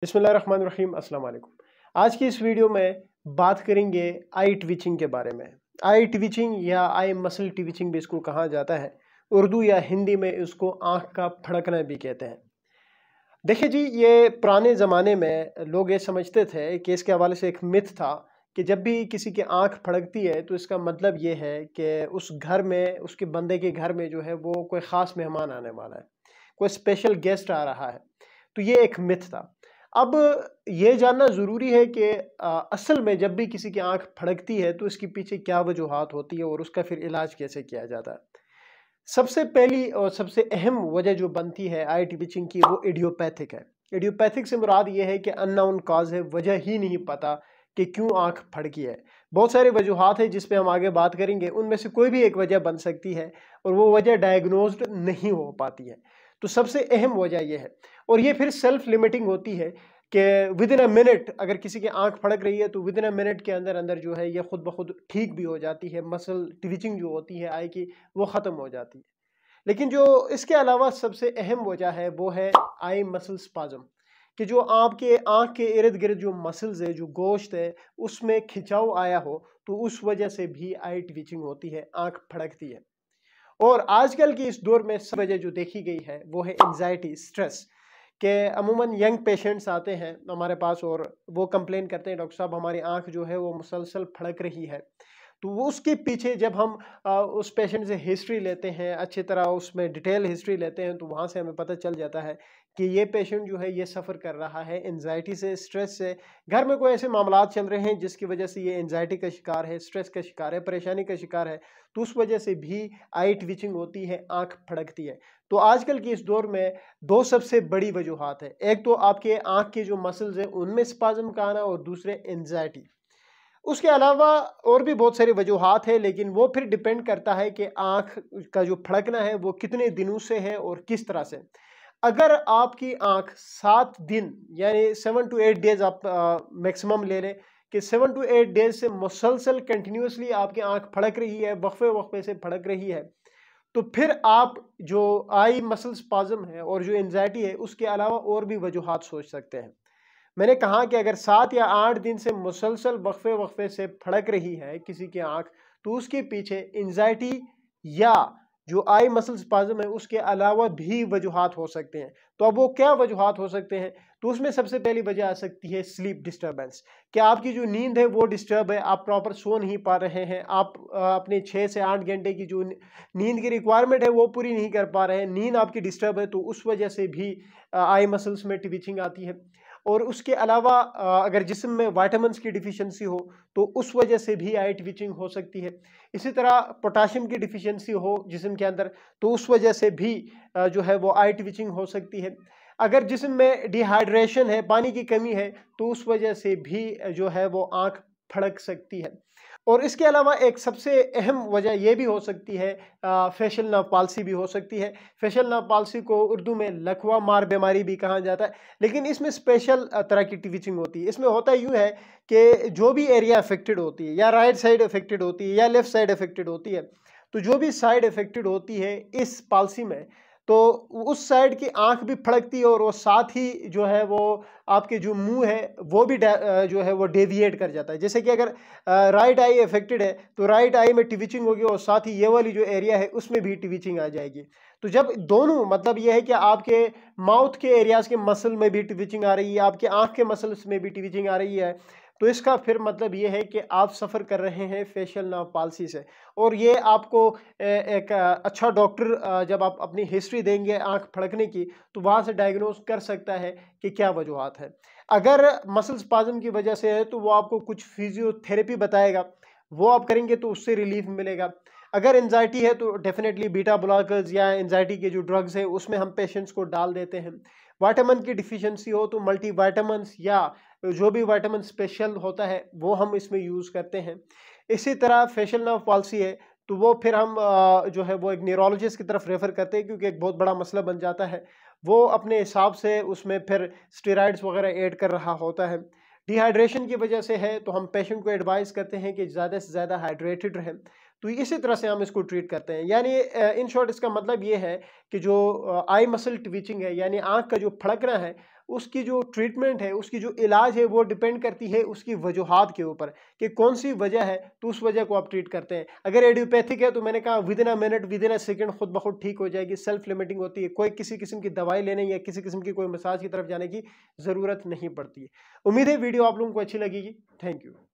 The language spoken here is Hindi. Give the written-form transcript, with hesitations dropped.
बिस्मिल्लाहिर्रहमानिर्रहीम अस्सलाम वालेकुम। आज की इस वीडियो में बात करेंगे आई ट्विचिंग के बारे में। आई ट्विचिंग या आई मसल ट्विचिंग भी इसको कहा जाता है। उर्दू या हिंदी में इसको आंख का फड़कना भी कहते हैं। देखिए जी, ये पुराने ज़माने में लोग ये समझते थे कि इसके हवाले से एक मिथ था कि जब भी किसी की आंख फड़कती है तो इसका मतलब ये है कि उस घर में, उसके बंदे के घर में जो है वो कोई ख़ास मेहमान आने वाला है, कोई स्पेशल गेस्ट आ रहा है। तो ये एक मिथ था। अब ये जानना ज़रूरी है कि असल में जब भी किसी की आंख फड़कती है तो इसके पीछे क्या वजूहात होती है और उसका फिर इलाज कैसे किया जाता है। सबसे पहली और सबसे अहम वजह जो बनती है आई ट्विचिंग की, वो इडियोपैथिक है। इडियोपैथिक से मुराद ये है कि अननोन कॉज है, वजह ही नहीं पता कि क्यों आंख फड़की है। बहुत सारे वजूहात हैं जिस पे हम आगे बात करेंगे, उनमें से कोई भी एक वजह बन सकती है और वो वजह डायग्नोज्ड नहीं हो पाती है। तो सबसे अहम वजह यह है, और ये फिर सेल्फ लिमिटिंग होती है कि विद इन अ मिनट अगर किसी की आंख फड़क रही है तो विद इन अ मिनट के अंदर अंदर जो है ये खुद ब खुद ठीक भी हो जाती है। मसल ट्विचिंग जो होती है आई की, वो ख़त्म हो जाती है। लेकिन जो इसके अलावा सबसे अहम वजह है वो है आई मसल स्पाज्म, कि जो आपके आंख के इर्द गिर्द जो मसल्स है, जो गोश्त है, उसमें खिंचाव आया हो तो उस वजह से भी आई ट्विचिंग होती है, आंख फड़कती है। और आजकल की इस दौर में सब वजह जो देखी गई है वो है एंजाइटी, स्ट्रेस। के अमूमन यंग पेशेंट्स आते हैं हमारे पास और वो कंप्लेन करते हैं, डॉक्टर साहब हमारी आंख जो है वो मुसलसल फड़क रही है। तो वो उसके पीछे जब हम उस पेशेंट से हिस्ट्री लेते हैं, अच्छी तरह उसमें डिटेल हिस्ट्री लेते हैं, तो वहाँ से हमें पता चल जाता है कि ये पेशेंट जो है ये सफ़र कर रहा है एनजाइटी से, स्ट्रेस से। घर में कोई ऐसे मामलात चल रहे हैं जिसकी वजह से ये एनजाइटी का शिकार है, स्ट्रेस का शिकार है, परेशानी का शिकार है, तो उस वजह से भी आई ट्विचिंग होती है, आँख फड़कती है। तो आजकल की इस दौर में दो सबसे बड़ी वजूहात है। एक तो आपके आँख के जो मसल्स हैं उनमें स्पाज्म का आना, और दूसरे एनजाइटी। उसके अलावा और भी बहुत सारी वजूहात है, लेकिन वो फिर डिपेंड करता है कि आँख का जो फड़कना है वो कितने दिनों से है और किस तरह से। अगर आपकी आँख 7 दिन यानी 7 to 8 डेज़ आप मैक्सिमम ले लें कि 7 to 8 डेज़ से मुसलसल कंटिन्यूसली आपकी आँख फड़क रही है, वक्फे-वक्फे से फड़क रही है, तो फिर आप जो आई मसल स्पाज़म है और जो एंग्ज़ायटी है उसके अलावा और भी वजूहात सोच सकते हैं। मैंने कहा कि अगर 7 या 8 दिन से मुसलसल वक्फे-वक्फे से फड़क रही है किसी की आँख, तो उसके पीछे एंग्ज़ायटी या जो आई मसल स्पाज़म है उसके अलावा भी वजूहात हो सकते हैं। तो अब वो क्या वजूहात हो सकते हैं? तो उसमें सबसे पहली वजह आ सकती है स्लीप डिस्टर्बेंस, कि आपकी जो नींद है वो डिस्टर्ब है, आप प्रॉपर सो नहीं पा रहे हैं, आप अपने 6 से 8 घंटे की जो नींद की रिक्वायरमेंट है वो पूरी नहीं कर पा रहे हैं, नींद आपकी डिस्टर्ब है, तो उस वजह से भी आई मसल्स में ट्विचिंग आती है। और उसके अलावा अगर जिस्म में विटामिन्स की डिफिशिएंसी हो तो उस वजह से भी आई ट्विचिंग हो सकती है। इसी तरह पोटेशियम की डिफिशिएंसी हो जिस्म के अंदर तो उस वजह से भी जो है वो आई ट्विचिंग हो सकती है। अगर जिस्म में डिहाइड्रेशन है, पानी की कमी है, तो उस वजह से भी जो है वो आँख फड़क सकती है। और इसके अलावा एक सबसे अहम वजह यह भी हो सकती है, फेशियल नर्व पाल्सी भी हो सकती है। फेशियल नर्व पाल्सी को उर्दू में लकवा मार बीमारी भी कहा जाता है, लेकिन इसमें स्पेशल तरह की ट्विचिंग होती है। इसमें होता यूँ है कि जो भी एरिया अफेक्टेड होती है, या राइट साइड अफेक्टेड होती है या लेफ्ट साइड अफेक्टेड होती है, तो जो भी साइड अफेक्टेड होती है इस पाल्सी में, तो उस साइड की आंख भी फड़कती है और वो साथ ही जो है वो आपके जो मुंह है वो भी जो है वो डेविएट कर जाता है। जैसे कि अगर राइट आई अफेक्टेड है तो राइट आई में ट्विचिंग होगी और साथ ही ये वाली जो एरिया है उसमें भी ट्विचिंग आ जाएगी। तो जब दोनों, मतलब ये है कि आपके माउथ के एरियाज के मसल में भी ट्विचिंग आ रही है, आपके आंख के मसल्स में भी ट्विचिंग आ रही है, तो इसका फिर मतलब ये है कि आप सफ़र कर रहे हैं फेशियल नर्व पाल्सी से। और ये आपको एक अच्छा डॉक्टर जब आप अपनी हिस्ट्री देंगे आंख फड़कने की, तो वहाँ से डायग्नोज कर सकता है कि क्या वजूहात है। अगर मसल स्पाज्म की वजह से है तो वो आपको कुछ फिजियोथेरेपी बताएगा, वो आप करेंगे तो उससे रिलीफ मिलेगा। अगर एंजाइटी है तो डेफिनेटली बीटा ब्लॉकर्स या एंजाइटी के जो ड्रग्स है उसमें हम पेशेंट्स को डाल देते हैं। विटामिन की डिफिशिएंसी हो तो मल्टी विटामिन्स या जो भी विटामिन स्पेशल होता है वो हम इसमें यूज़ करते हैं। इसी तरह फेशियल नर्व पॉलिसी है तो वो फिर हम जो है वो एक न्यूरोलॉजिस्ट की तरफ रेफ़र करते हैं, क्योंकि एक बहुत बड़ा मसला बन जाता है। वो अपने हिसाब से उसमें फिर स्टेरॉइड्स वगैरह ऐड कर रहा होता है। डिहाइड्रेशन की वजह से है तो हम पेशेंट को एडवाइस करते हैं कि ज़्यादा से ज़्यादा हाइड्रेटेड रहें। तो इसी तरह से हम इसको ट्रीट करते हैं। यानी इन शॉर्ट इसका मतलब ये है कि जो आई मसल ट्विचिंग है यानी आँख का जो फड़कना है उसकी जो ट्रीटमेंट है, उसकी जो इलाज है, वो डिपेंड करती है उसकी वजूहात के ऊपर कि कौन सी वजह है, तो उस वजह को आप ट्रीट करते हैं। अगर एडियोपैथिक है तो मैंने कहा with in a minute, with in a second खुद ब खुद ठीक हो जाएगी, सेल्फ लिमिटिंग होती है, कोई किसी किस्म की दवाई लेने या किसी किस्म की कोई मसाज की तरफ जाने की ज़रूरत नहीं पड़ती है। उम्मीद है वीडियो आप लोगों को अच्छी लगेगी। Thank you.